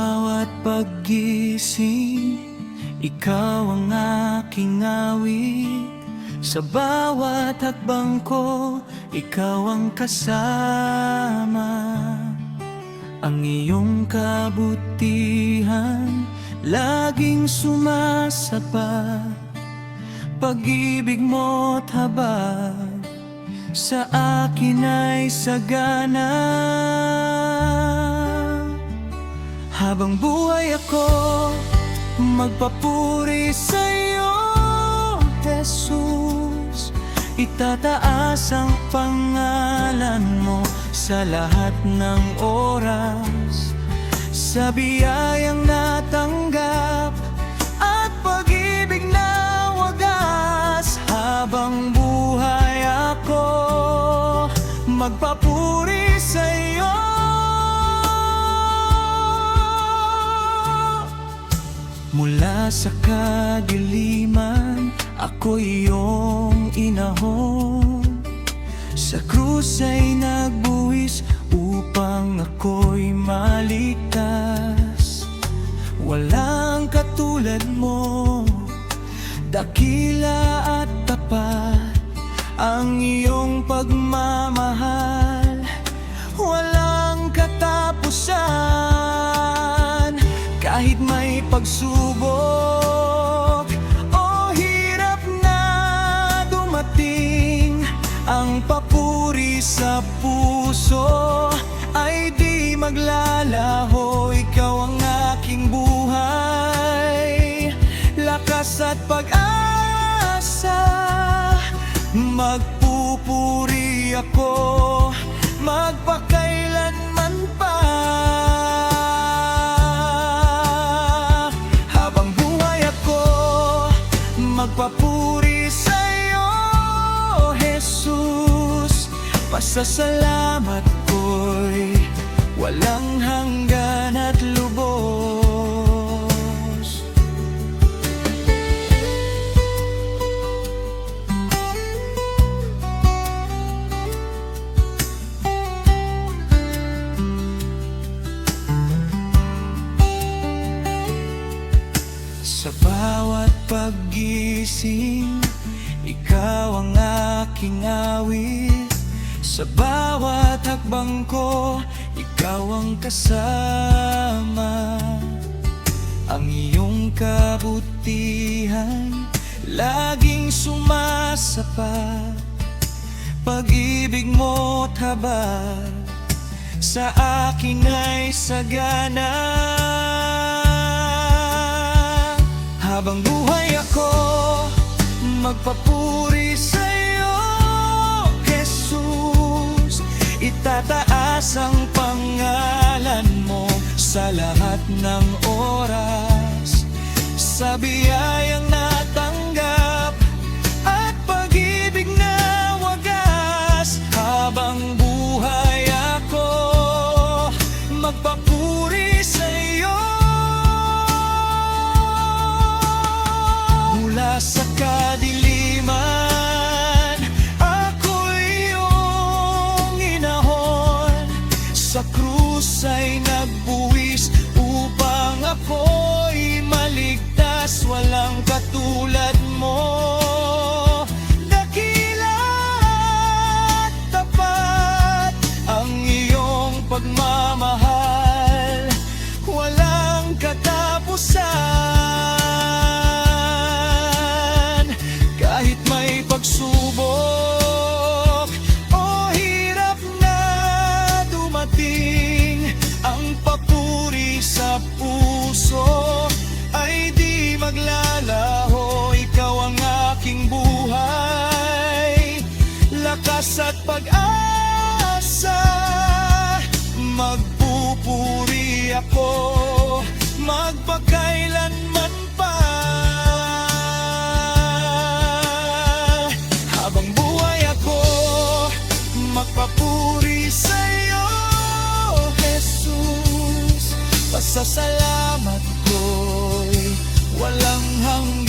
bawat paggising, ikaw ang aking awit. Sa bawat hakbang ko, ikaw ang kasama. Ang iyong kabutihan laging sumasapat. Pag-ibig mo't habag sa akin ay sagana. Habang buhay ako, magpapuri sa'yo, Jesus. Itataas ang pangalan mo sa lahat ng oras, sa biyayang natanggap at pag-ibig na wagas. Habang buhay ako, magpapuri sa'yo. Mula sa kadiliman, ako'y iyong inahon. Sa krus ay nagbuwis upang ako'y maligtas. Walang katulad mo, dakila at tapat ang iyong pagmamahal. Walang katapusan. Kahit may pagsubok o hirap na dumating, ang papuri sa puso ay di maglalaho. Ikaw ang aking buhay, lakas at pag-asa. Magpupuri ako magpakailanman pa. Habang buhay ako, magpapuri sa'yo, Jesus. Pasasalamat ko'y walang hanggan at lubos. Sa bawat paggising, ikaw ang aking awit. Sa bawat hakbang ko, ikaw ang kasama. Ang iyong kabutihan laging sumasapat. Pag-ibig mo't habag sa akin ay sagana. Habang buhay ako, magpapuri sa'yo, Jesus. Itataas ang pangalan mo sa lahat ng oras, sa biyayang natanggap at pag-ibig na wagas. Habang buhay ako, magpapuri sa'yo. Mula sa kadiliman, ako'y iyong inahon. Sa krus ay nagbuwis upang ako'y maligtas. Walang katulad mo, dakila at tapat ang iyong pagmamahal. Walang katapusan. Kahit may pagsubok o hirap na dumating, ang papuri sa puso ay di maglalaho. Ikaw ang aking buhay, lakas at pag-asa. Magpupuri ako magpakailanman pa. Habang buhay ako, magpapuri sa'yo, Jesus. Pasasalamat ko'y walang hanggan.